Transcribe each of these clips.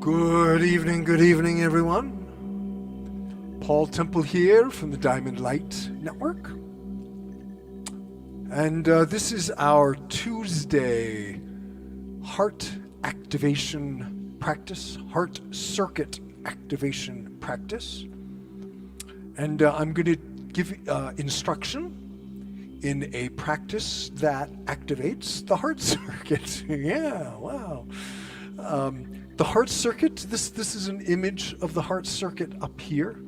Good evening, everyone. Paul Temple here from the Diamond Light Network. And this is our Tuesday heart activation practice, heart circuit activation practice. And I'm going to give instruction in a practice that activates the heart circuit. Yeah, wow. The heart circuit, this is an image of the heart circuit up here.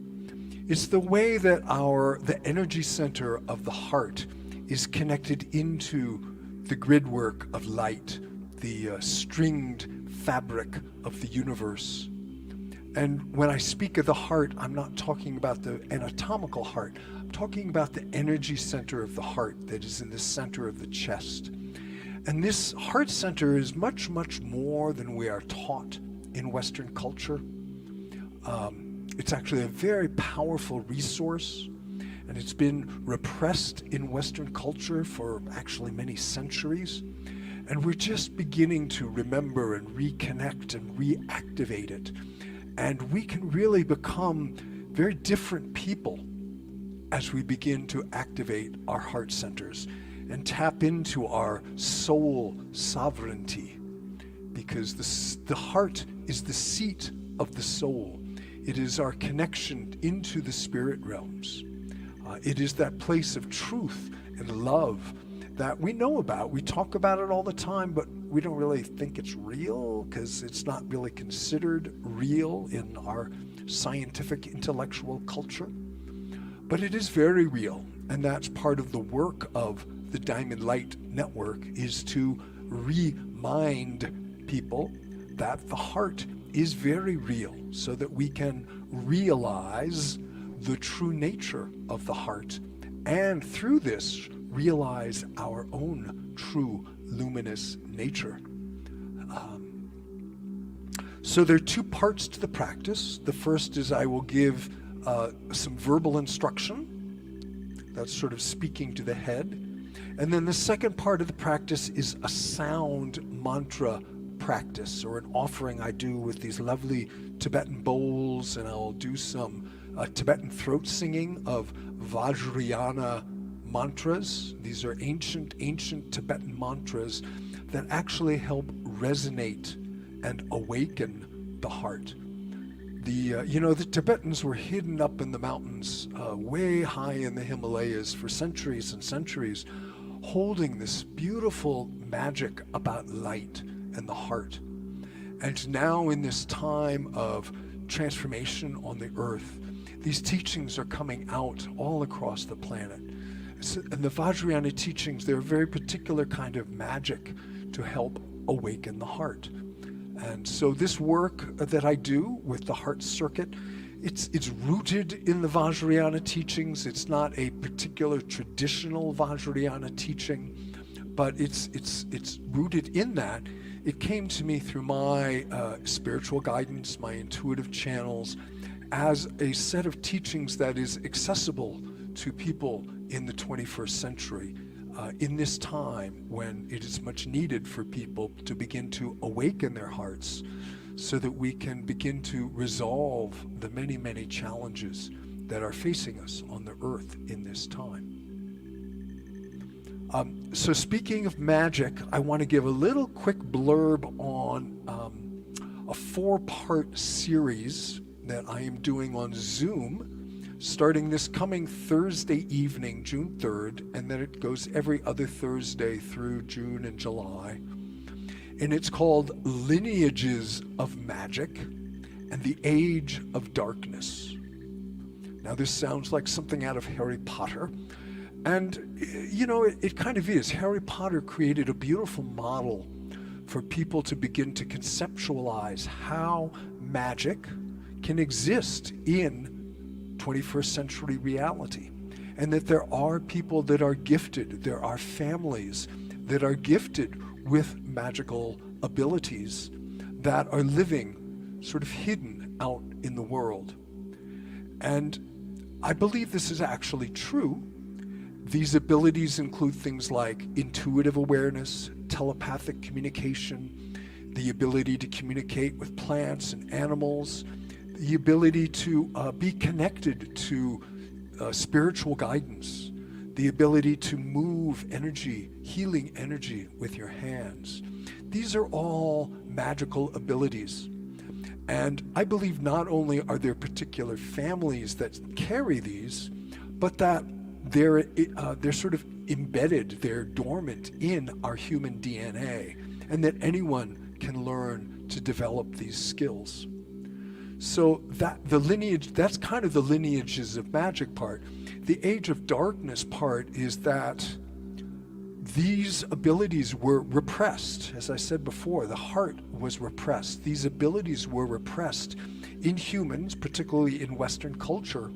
It's the way that the energy center of the heart is connected into the gridwork of light, the stringed fabric of the universe. And when I speak of the heart, I'm not talking about the anatomical heart. I'm talking about the energy center of the heart that is in the center of the chest. And this heart center is much, much more than we are taught in Western culture. It's actually a very powerful resource, and it's been repressed in Western culture for actually many centuries. And we're just beginning to remember and reconnect and reactivate it. And we can really become very different people as we begin to activate our heart centers and tap into our soul sovereignty, because the heart is the seat of the soul. It is our connection into the spirit realms. It is that place of truth and love that we know about. We talk about it all the time, but we don't really think it's real because it's not really considered real in our scientific intellectual culture. But it is very real, and that's part of the work of the Diamond Light Network, is to remind people that the heart is very real so that we can realize the true nature of the heart, and through this realize our own true luminous nature. So there are two parts to the practice. The first is I will give some verbal instruction. That's sort of speaking to the head. And then the second part of the practice is a sound mantra practice, or an offering I do with these lovely Tibetan bowls, and I'll do some Tibetan throat singing of Vajrayana Mantras. These are ancient Tibetan mantras that actually help resonate and awaken the heart. The Tibetans were hidden up in the mountains, way high in the Himalayas for centuries and centuries, holding this beautiful magic about light and the heart. And now in this time of transformation on the earth, these teachings are coming out all across the planet. And the Vajrayana teachings, they're a very particular kind of magic to help awaken the heart. And so this work that I do with the heart circuit, it's rooted in the Vajrayana teachings. It's not a particular traditional Vajrayana teaching, but it's rooted in that. It came to me through my spiritual guidance, my intuitive channels, as a set of teachings that is accessible to people in the 21st century, in this time when it is much needed for people to begin to awaken their hearts so that we can begin to resolve the many, many challenges that are facing us on the earth in this time. So speaking of magic, I want to give a little quick blurb on a 4-part series that I am doing on Zoom, starting this coming Thursday evening, June 3rd, and then it goes every other Thursday through June and July. And it's called Lineages of Magic and the Age of Darkness. Now this sounds like something out of Harry Potter. And, it kind of is. Harry Potter created a beautiful model for people to begin to conceptualize how magic can exist in 21st century reality, and that there are people that are gifted, there are families that are gifted with magical abilities that are living sort of hidden out in the world. And I believe this is actually true. These abilities include things like intuitive awareness, telepathic communication, the ability to communicate with plants and animals, the ability to be connected to spiritual guidance, the ability to move energy, healing energy with your hands. These are all magical abilities. And I believe not only are there particular families that carry these, but that they're sort of embedded, they're dormant in our human DNA, and that anyone can learn to develop these skills. So that's kind of the lineages of magic part. The age of darkness part is that these abilities were repressed. As I said before, the heart was repressed. These abilities were repressed in humans, particularly in Western culture.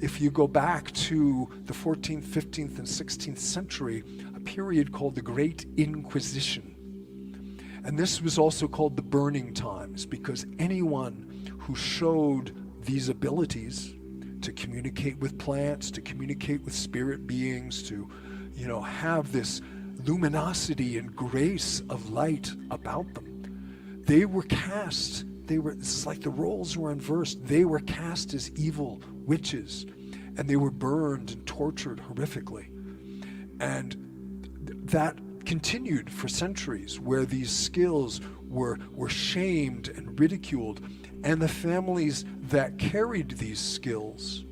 If you go back to the 14th, 15th, and 16th century, a period called the Great Inquisition. And this was also called the Burning Times, because anyone who showed these abilities to communicate with plants, to communicate with spirit beings, to have this luminosity and grace of light about them, they were cast. It's like the roles were inversed. They were cast as evil witches, and they were burned and tortured horrifically. And that continued for centuries, where these skills were shamed and ridiculed, and the families that carried these skills,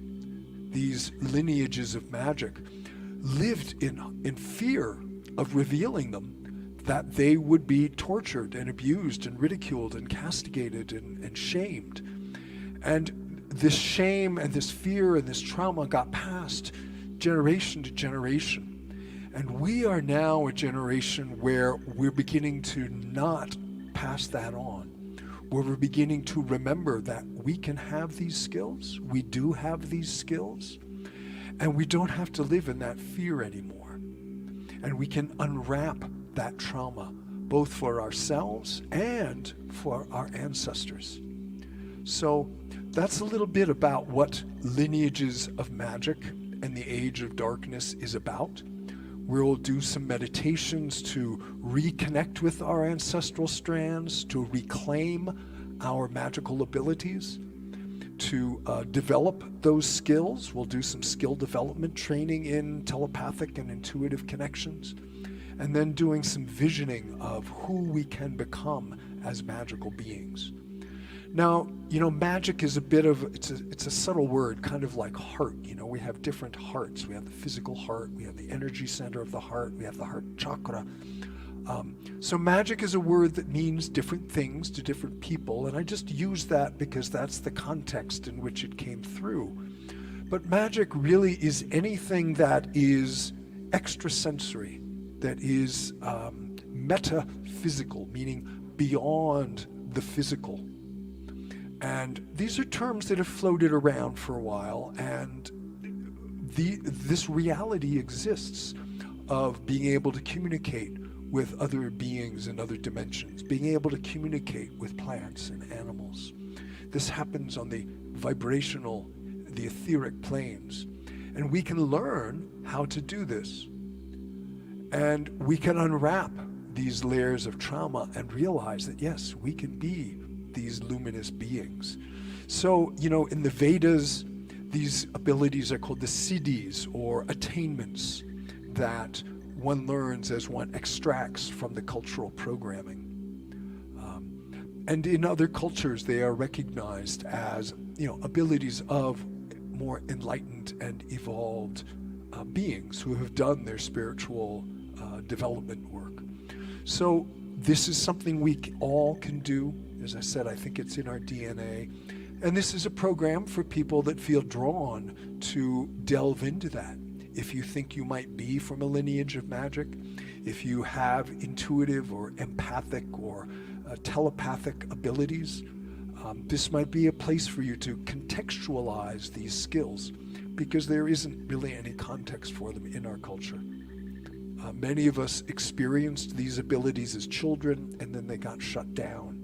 these lineages of magic, lived in fear of revealing them, that they would be tortured and abused and ridiculed and castigated and shamed. And this shame and this fear and this trauma got passed generation to generation. And we are now a generation where we're beginning to not pass that on, where we're beginning to remember that we can have these skills, we do have these skills, and we don't have to live in that fear anymore. And we can unwrap that trauma, both for ourselves and for our ancestors. So that's a little bit about what lineages of magic and the age of darkness is about. We'll do some meditations to reconnect with our ancestral strands, to reclaim our magical abilities, to develop those skills. We'll do some skill development training in telepathic and intuitive connections, and then doing some visioning of who we can become as magical beings. Now, magic is it's a subtle word, kind of like heart. We have different hearts. We have the physical heart, we have the energy center of the heart, we have the heart chakra. So magic is a word that means different things to different people, and I just use that because that's the context in which it came through. But magic really is anything that is extrasensory, that is metaphysical, meaning beyond the physical. And these are terms that have floated around for a while, and this reality exists of being able to communicate with other beings in other dimensions, being able to communicate with plants and animals. This happens on the vibrational, the etheric planes, and we can learn how to do this. And we can unwrap these layers of trauma and realize that, yes, we can be these luminous beings. So, in the Vedas, these abilities are called the siddhis, or attainments, that one learns as one extracts from the cultural programming. And in other cultures, they are recognized as, abilities of more enlightened and evolved beings who have done their spiritual development work. So this is something we all can do. As I said, I think it's in our DNA. And this is a program for people that feel drawn to delve into that. If you think you might be from a lineage of magic, if you have intuitive or empathic or telepathic abilities, this might be a place for you to contextualize these skills, because there isn't really any context for them in our culture. Many of us experienced these abilities as children, and then they got shut down.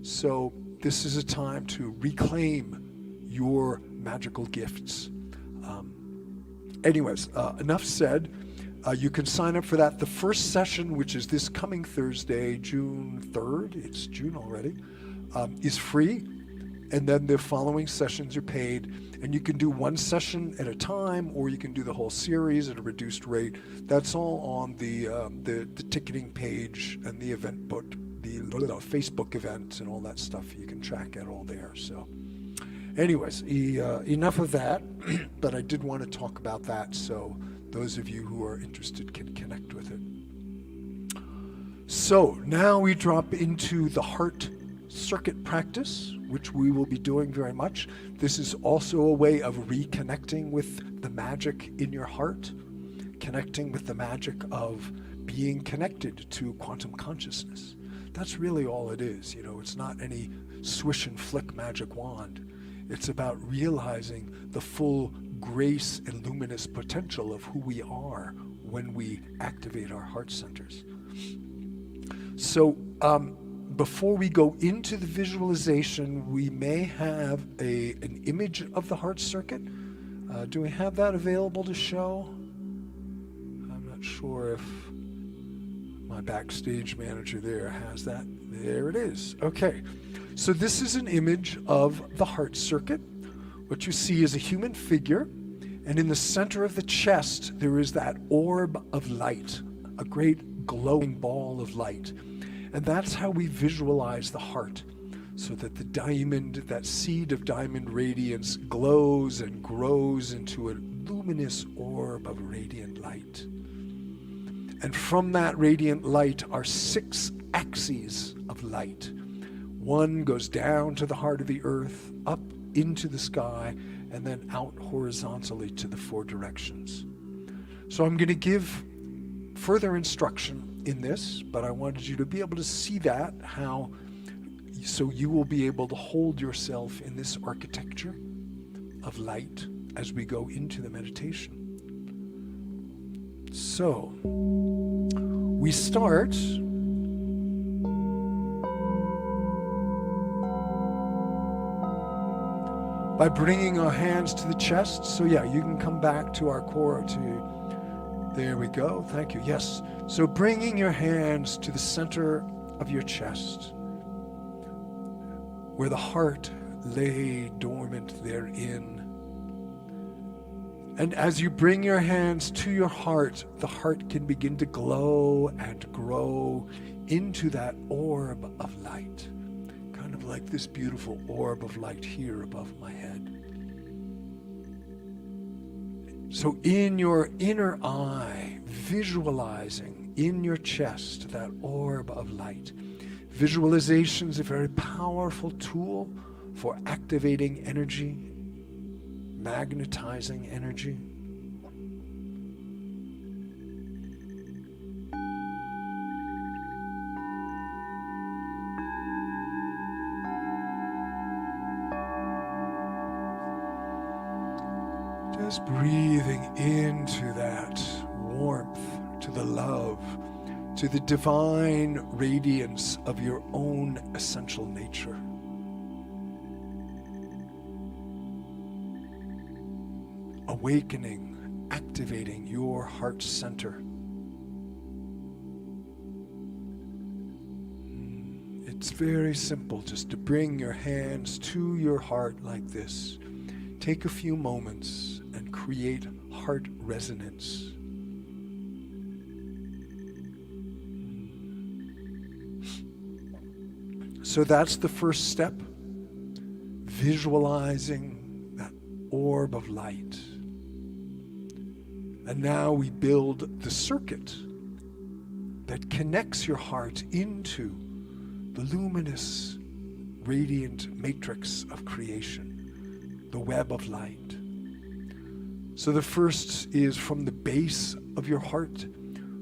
So this is a time to reclaim your magical gifts. Anyways, enough said. You can sign up for that. The first session, which is this coming Thursday, June 3rd, it's June already, is free. And then the following sessions are paid. And you can do one session at a time, or you can do the whole series at a reduced rate. That's all on the ticketing page and the event book, the Facebook event and all that stuff. You can track it all there. So anyways, enough of that. But I did want to talk about that so those of you who are interested can connect with it. So now we drop into the heart circuit practice, which we will be doing very much. This is also a way of reconnecting with the magic in your heart, connecting with the magic of being connected to quantum consciousness. That's really all it is. It's not any swish and flick magic wand. It's about realizing the full grace and luminous potential of who we are when we activate our heart centers. So, before we go into the visualization, we may have an image of the heart circuit. Do we have that available to show? I'm not sure if my backstage manager there has that. There it is. Okay. So this is an image of the heart circuit. What you see is a human figure, and in the center of the chest, there is that orb of light, a great glowing ball of light. And that's how we visualize the heart, so that the diamond, that seed of diamond radiance, glows and grows into a luminous orb of radiant light. And from that radiant light are 6 axes of light. One goes down to the heart of the earth, up into the sky, and then out horizontally to the 4 directions. So I'm going to give further instruction in this, but I wanted you to be able to see that, so you will be able to hold yourself in this architecture of light as we go into the meditation. So, we start by bringing our hands to the chest. So yeah, you can come back to our core, there we go, thank you, yes. So bringing your hands to the center of your chest, where the heart lay dormant therein. And as you bring your hands to your heart, the heart can begin to glow and grow into that orb of light, kind of like this beautiful orb of light here above my head. So in your inner eye, visualizing in your chest that orb of light. Visualization is a very powerful tool for activating energy, magnetizing energy. Just breathing into that warmth, to the love, to the divine radiance of your own essential nature. Awakening, activating your heart center. It's very simple just to bring your hands to your heart like this. Take a few moments and create heart resonance. So that's the first step, visualizing that orb of light. And now we build the circuit that connects your heart into the luminous, radiant matrix of creation, the web of light. So the first is from the base of your heart.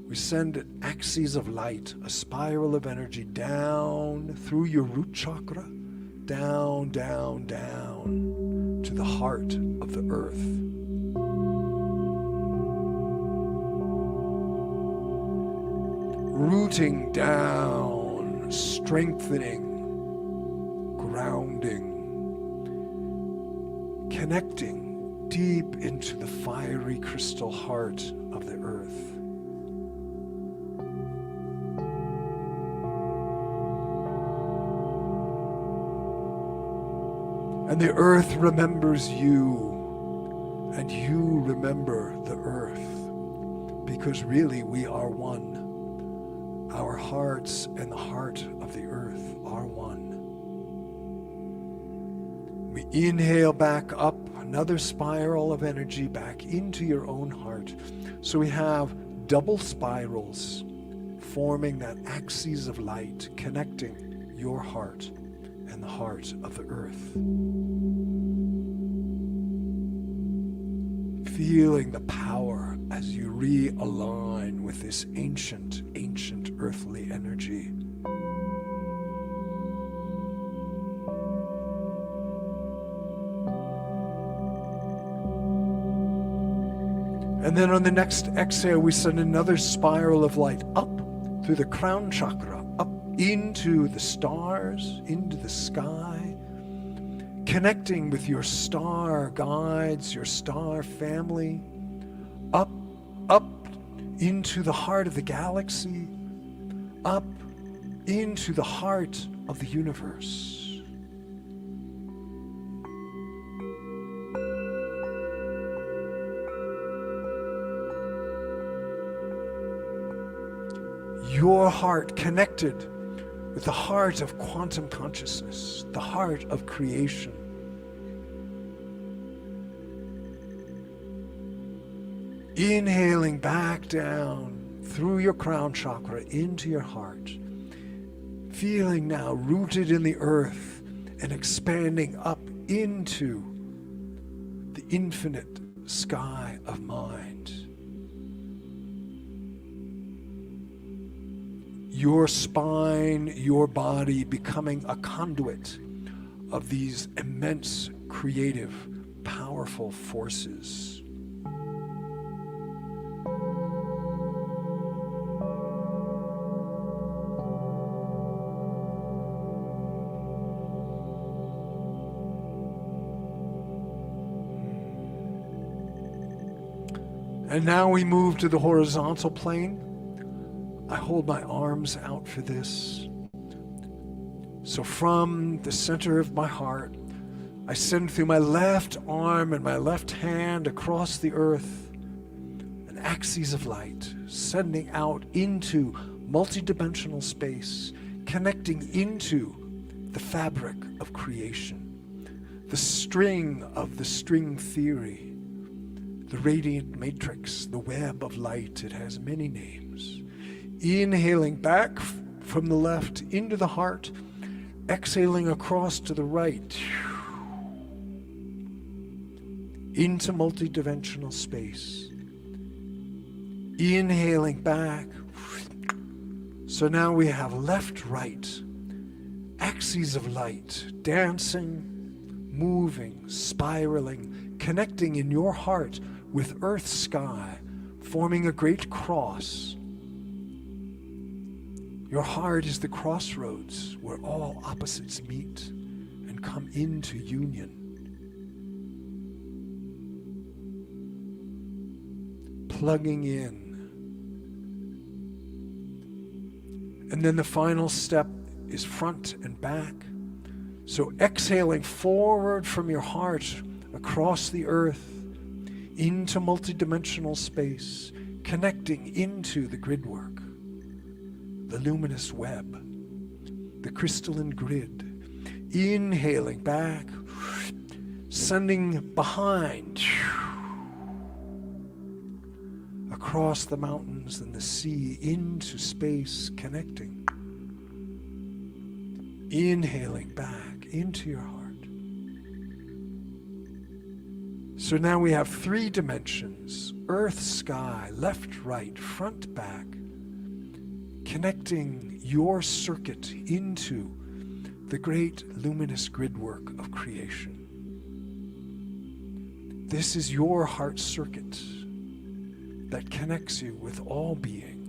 We send axes of light, a spiral of energy down through your root chakra, down, down, down to the heart of the earth. Rooting down, strengthening, grounding, connecting deep into the fiery crystal heart of the earth. And the earth remembers you, and you remember the earth, because really we are one. Our hearts and the heart of the earth are one. We inhale back up, another spiral of energy back into your own heart. So we have double spirals forming that axis of light, connecting your heart and the heart of the earth. Feeling the power as you realign with this ancient, ancient earthly energy. And then on the next exhale, we send another spiral of light up through the crown chakra, up into the stars, into the sky, connecting with your star guides, your star family, up into the heart of the galaxy, up into the heart of the universe. Your heart connected with the heart of quantum consciousness, the heart of creation. Inhaling back down through your crown chakra into your heart. Feeling now rooted in the earth and expanding up into the infinite sky of mind. Your spine, your body becoming a conduit of these immense, creative, powerful forces. And now we move to the horizontal plane. I hold my arms out for this. So from the center of my heart, I send through my left arm and my left hand across the earth an axis of light, sending out into multidimensional space, connecting into the fabric of creation, the string of the string theory, the radiant matrix, the web of light. It has many names. Inhaling back from the left into the heart, exhaling across to the right, into multidimensional space. Inhaling back. So now we have left, right, axes of light, dancing, moving, spiraling, connecting in your heart with earth sky, forming a great cross. Your heart is the crossroads where all opposites meet and come into union. Plugging in. And then the final step is front and back. So exhaling forward from your heart across the earth into multidimensional space, connecting into the grid work, the luminous web, the crystalline grid. Inhaling back, sending behind, across the mountains and the sea into space, connecting. Inhaling back into your heart. So now we have 3 dimensions: earth, sky, left, right, front, back, connecting your circuit into the great luminous grid work of creation. This is your heart circuit that connects you with all being.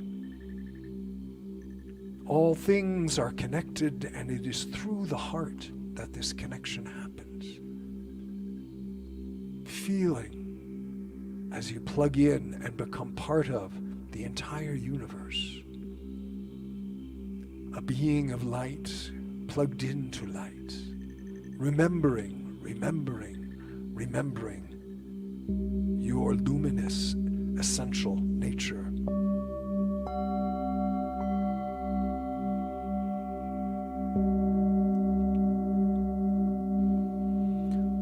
All things are connected, and it is through the heart that this connection happens. Feeling as you plug in and become part of the entire universe. A being of light plugged into light. Remembering remembering your luminous, essential nature.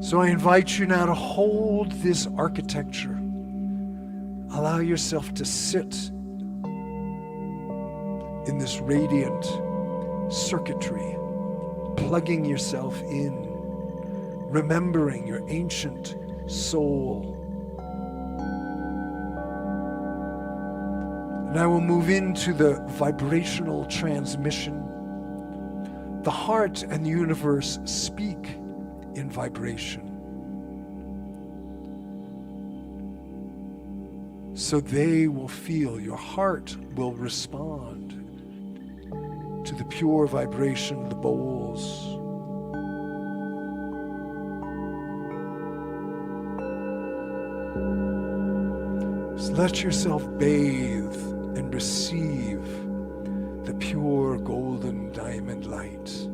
So I invite you now to hold this architecture. Allow yourself to sit in this radiant circuitry, plugging yourself in, remembering your ancient soul. And I will move into the vibrational transmission. The heart and the universe speak in vibration. So they will feel, your heart will respond to the pure vibration of the bowls. So let yourself bathe and receive the pure golden diamond light.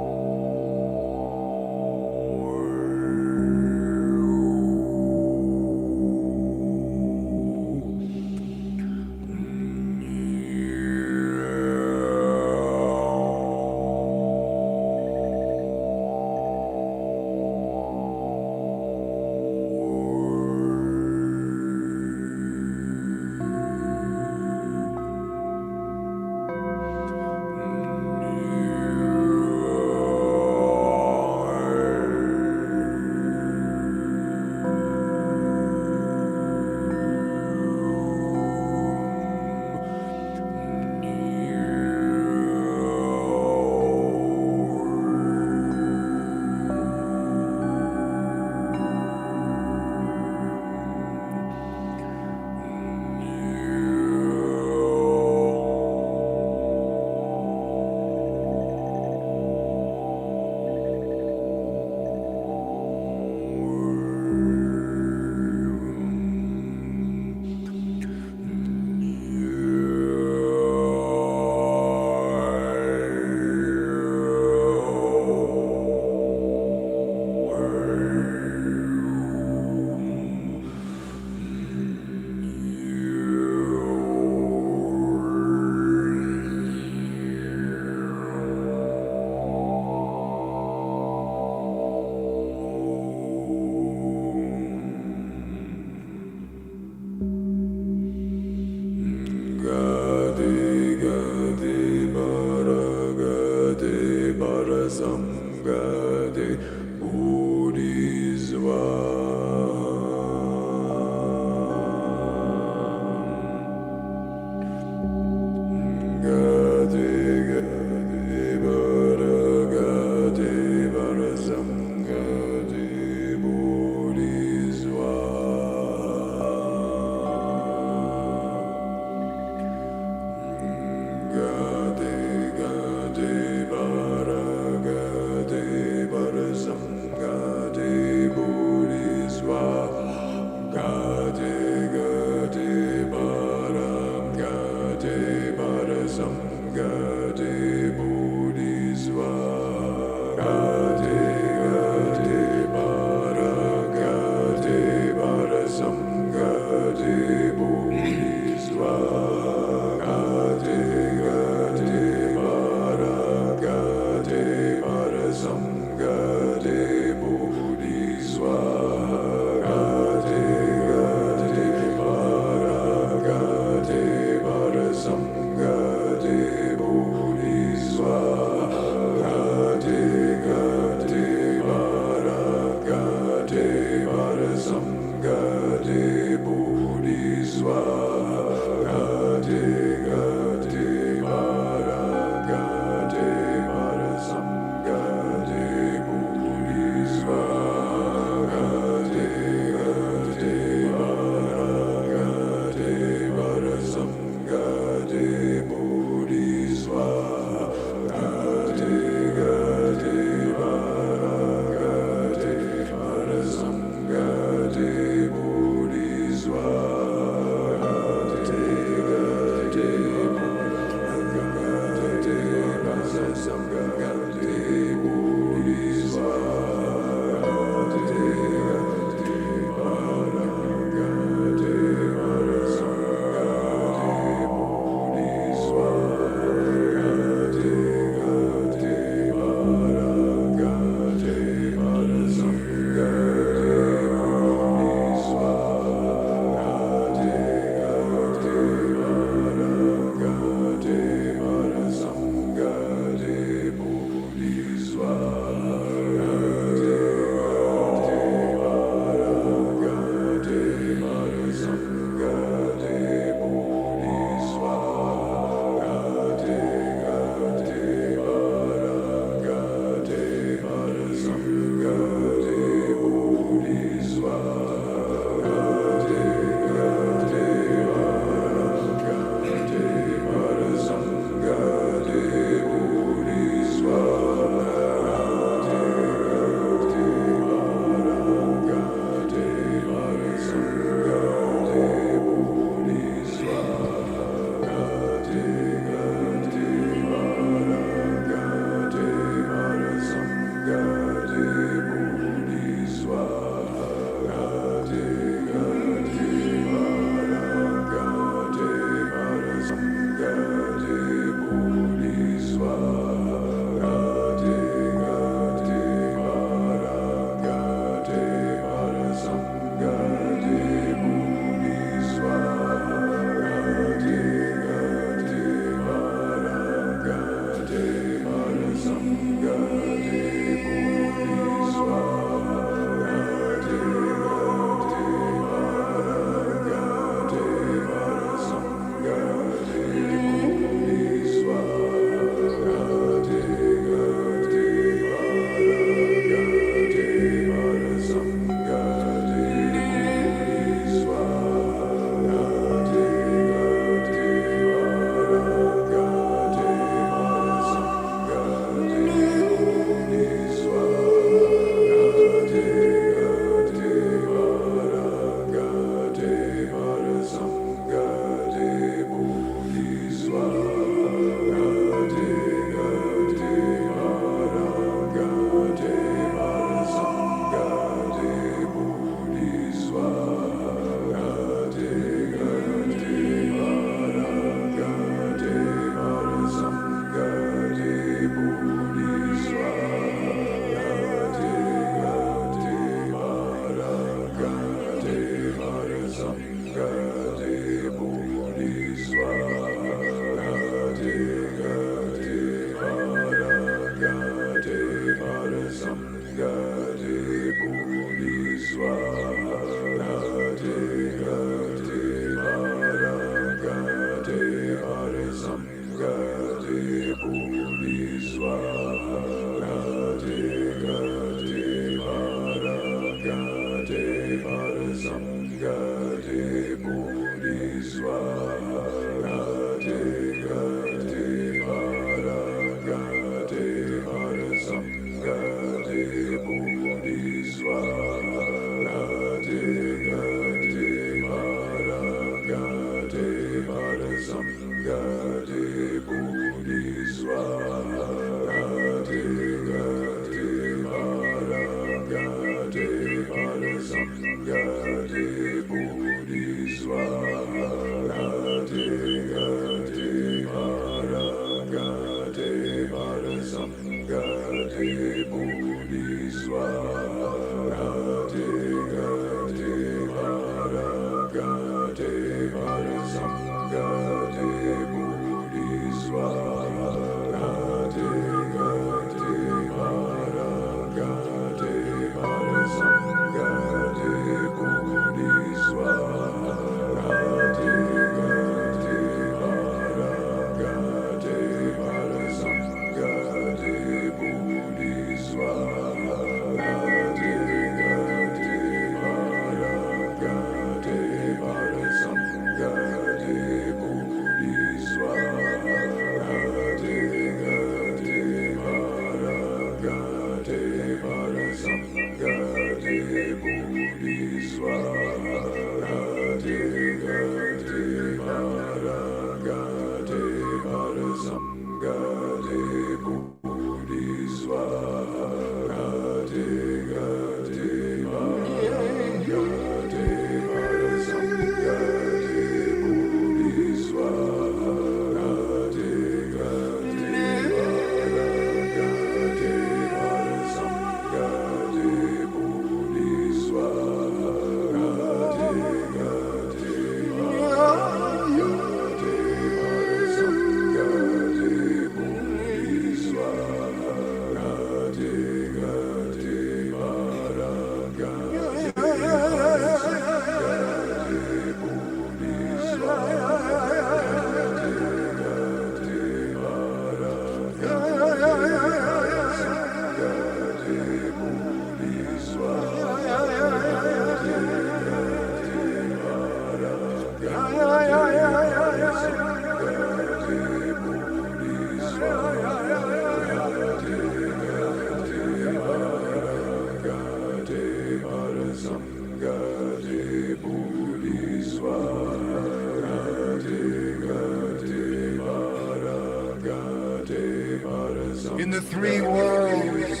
In the three worlds,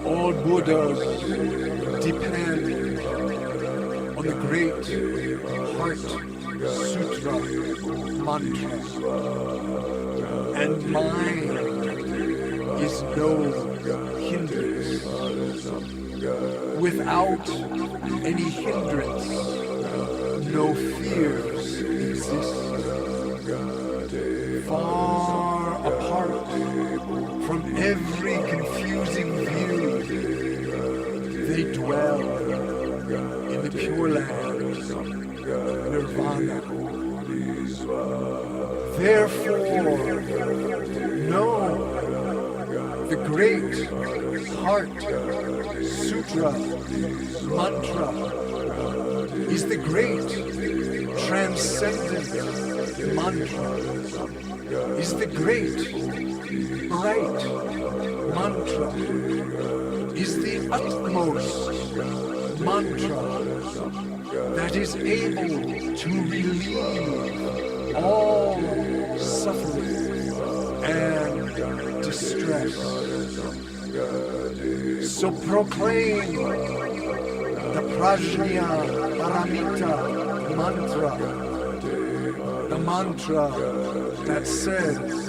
all Buddhas depend on the Great Heart Sutra mantra, and mine is no hindrance. Without any hindrance, no fears exist. Far apart from every confusing view, they dwell in the Pure Land, Nirvana. Therefore, know the Great Heart Sutra mantra is the great transcendent mantra, is the great bright mantra, is the utmost mantra that is able to relieve all suffering and distress. So proclaim the Prajna Paramita mantra, the mantra that says,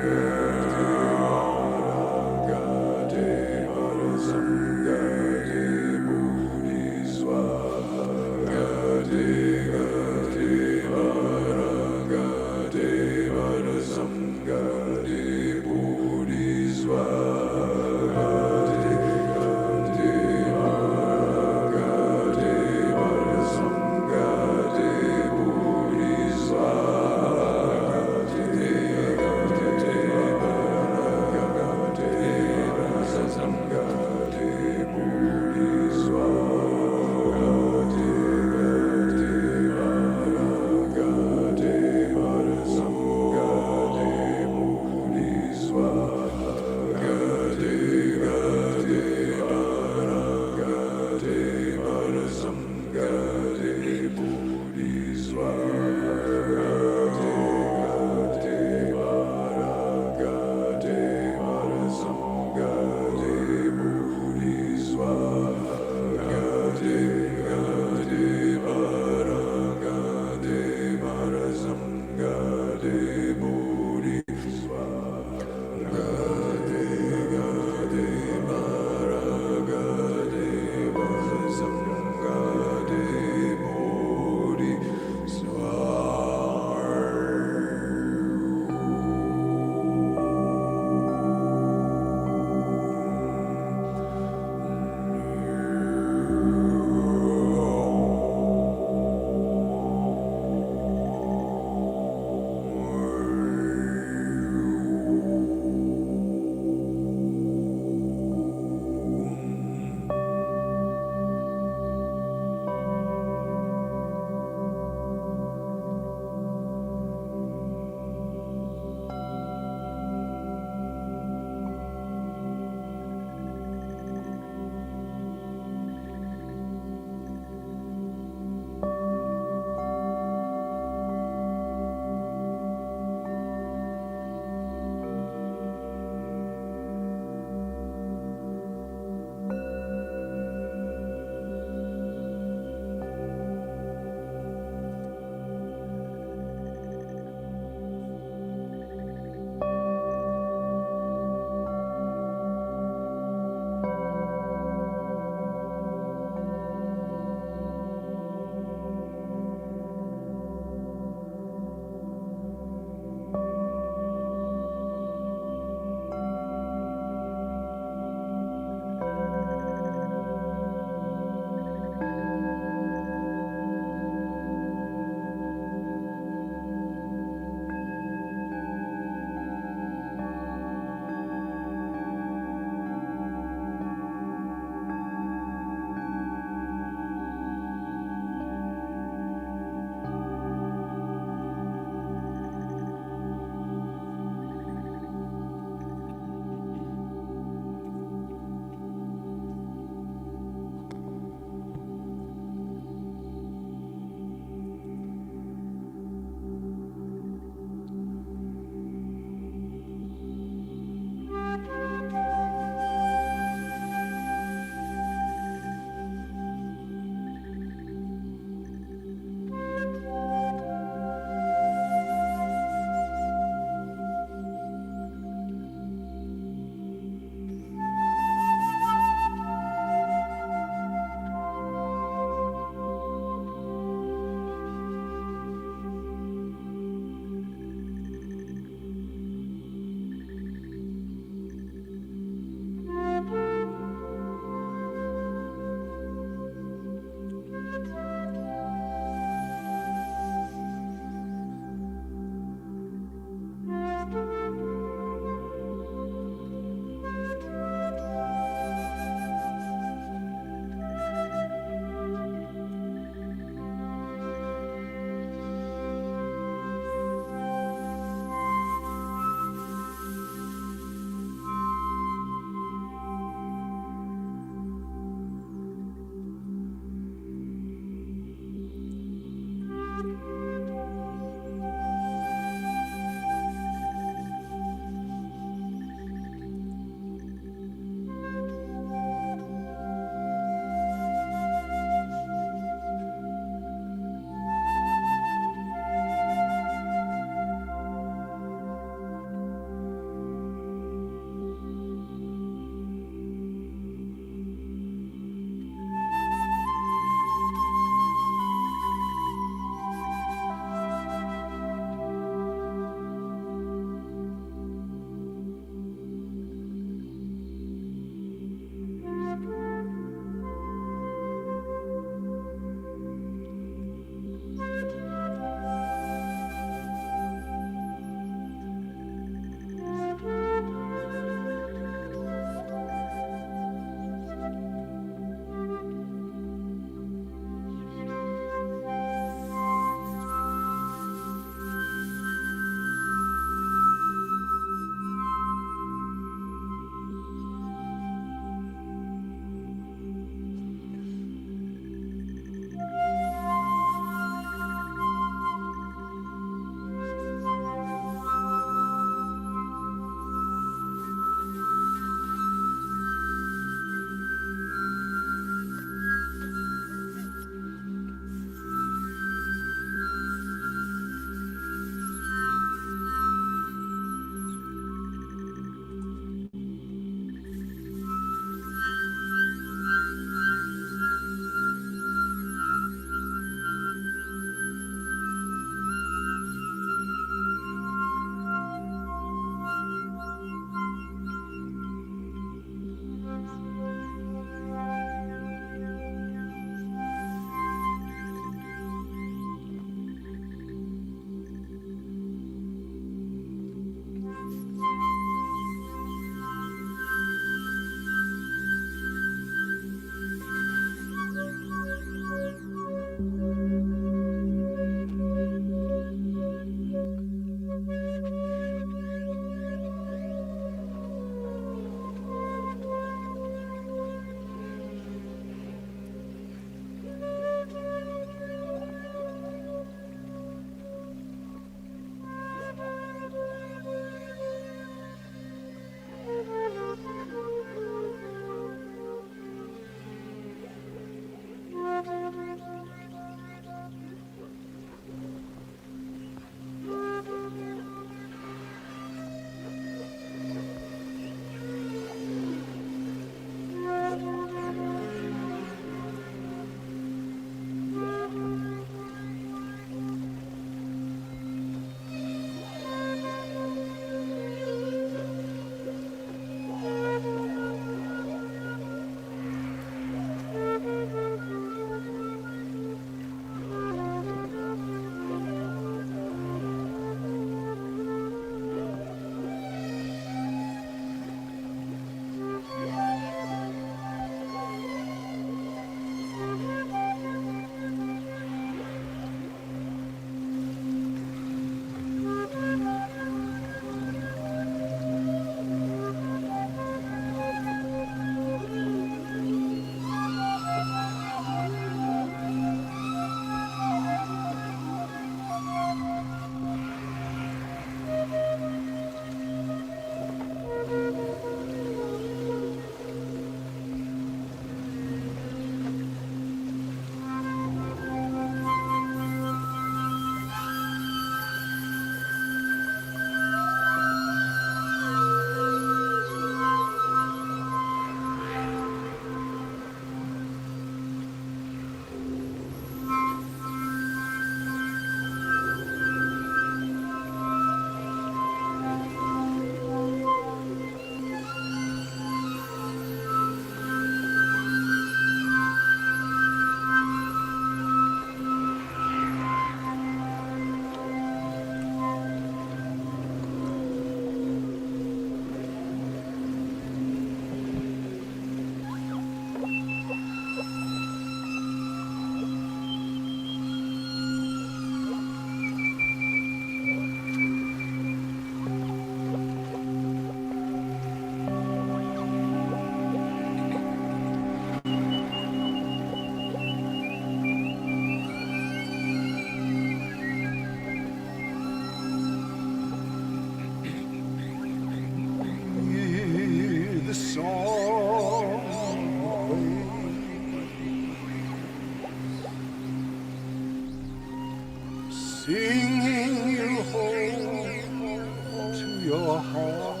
heart.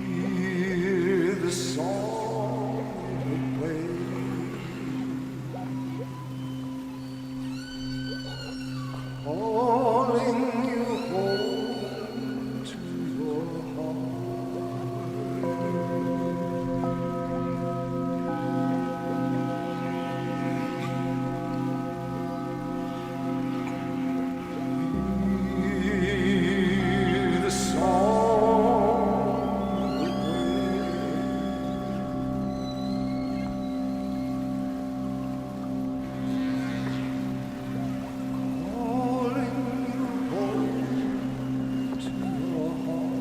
Hear the song of waves calling you home to your heart. Hear the song of calling you home to your heart.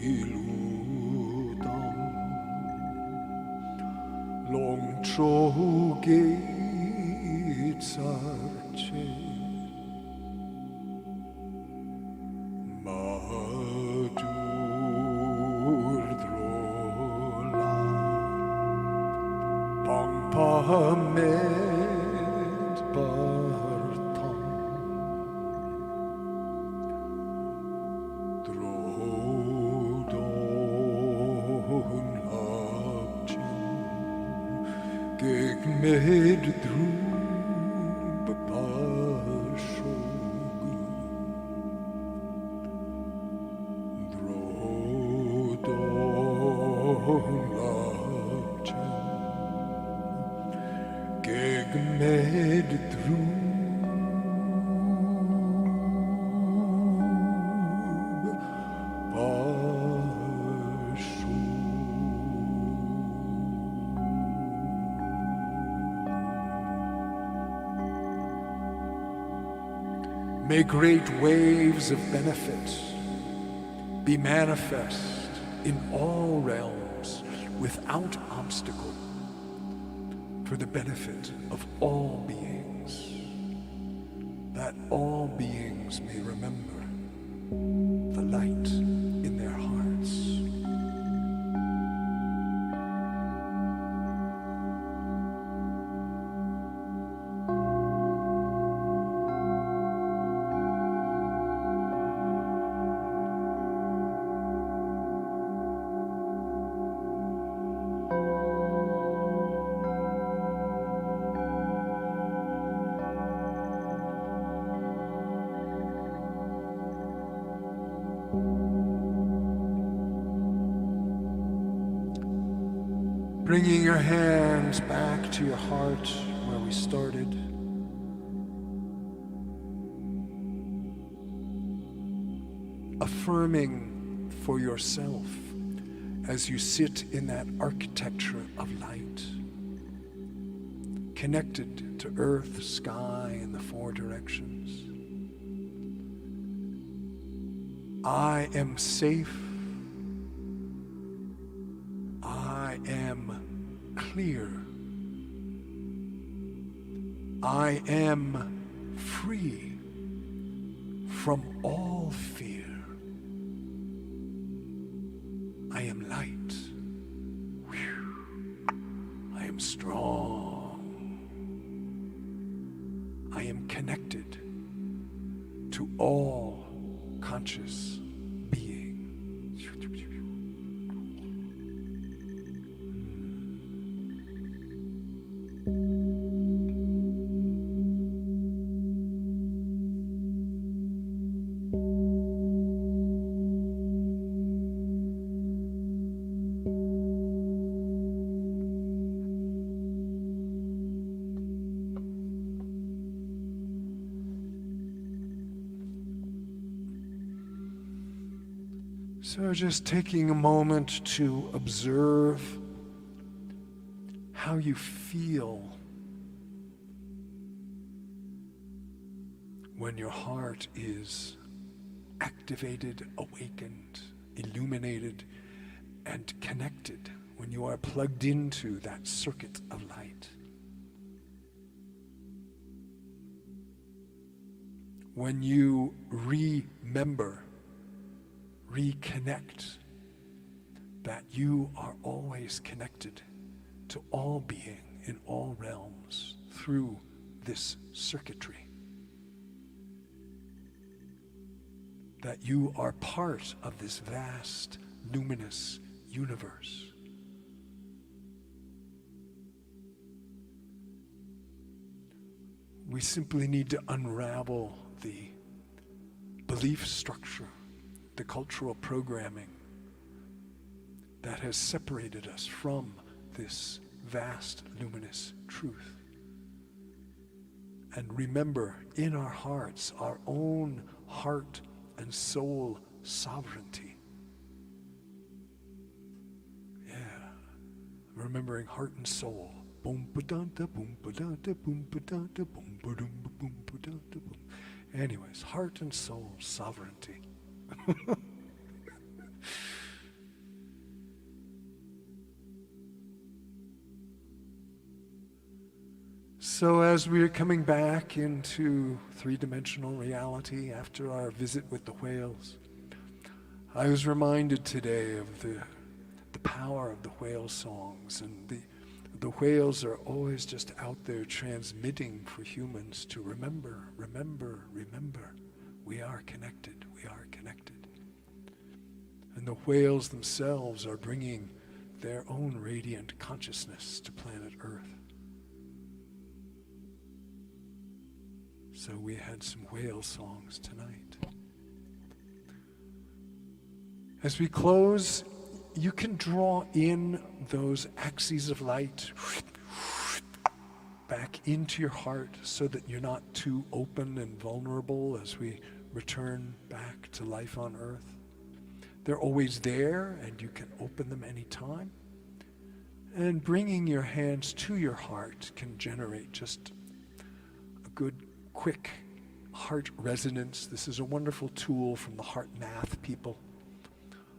Iludam longchoge tsarche madur drola pangpamet bartam med drub pashog drodon lapchen geg med drub May great waves of benefit be manifest in all realms without obstacle for the benefit of all beings, that all beings may remember the light in their hearts. Bringing your hands back to your heart where we started. affirming for yourself as you sit in that architecture of light, connected to earth, sky, and the four directions. I am safe. I am clear. I am free from all fear. I am light. I am strong. I am connected to all conscious being. So just taking a moment to observe how you feel when your heart is activated, awakened, illuminated, and connected, when you are plugged into that circuit of light. When you remember, reconnect that you are always connected to all being in all realms through this circuitry. That you are part of this vast, luminous universe. We simply need to unravel the belief structure, the cultural programming that has separated us from this vast, luminous truth. And remember in our hearts, our own heart and soul sovereignty. Yeah, remembering heart and soul. Boom ba dun boom ba dun boom ba dun boom ba dum boom ba dun boom. Anyways, heart and soul sovereignty. So as we are coming back into three-dimensional reality after our visit with the whales, I was reminded today of the power of the whale songs, and the whales are always just out there transmitting for humans to remember, remember, remember. We are connected, we are connected. And the whales themselves are bringing their own radiant consciousness to planet Earth. So we had some whale songs tonight. As we close, you can draw in those axes of light back into your heart so that you're not too open and vulnerable as we return back to life on Earth. They're always there, and you can open them anytime. And bringing your hands to your heart can generate just a good, quick heart resonance. This is a wonderful tool from the heart math people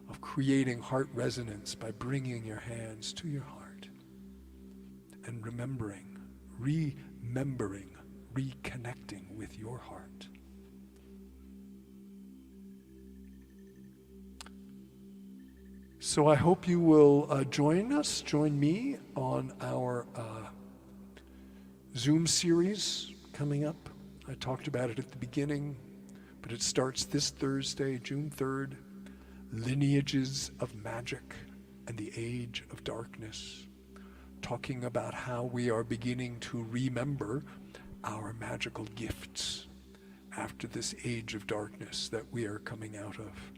of creating heart resonance by bringing your hands to your heart and remembering, reconnecting with your heart. So I hope you will join me on our Zoom series coming up. I talked about it at the beginning, but it starts this Thursday, June 3rd, Lineages of Magic and the Age of Darkness, talking about how we are beginning to remember our magical gifts after this age of darkness that we are coming out of.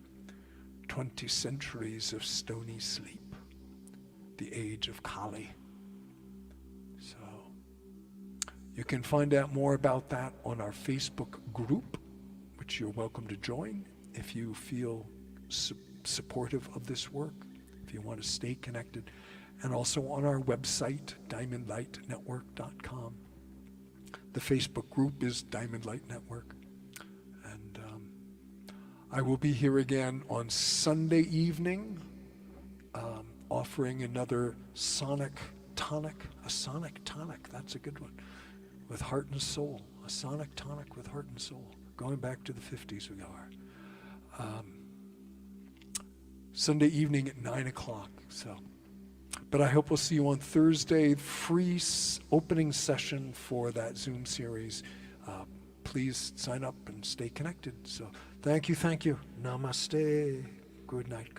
20 centuries of stony sleep, the age of Kali. So you can find out more about that on our Facebook group, which you're welcome to join. if you feel supportive of this work, if you want to stay connected. And also on our website, diamondlightnetwork.com. The Facebook group is Diamond Light Network. And I will be here again on Sunday evening, offering another sonic tonic, that's a good one, with heart and soul, a sonic tonic with heart and soul, going back to the 50s we are. Sunday evening at 9 o'clock. But I hope we'll see you on Thursday, free opening session for that Zoom series. Please sign up and stay connected. So thank you. Namaste. Good night.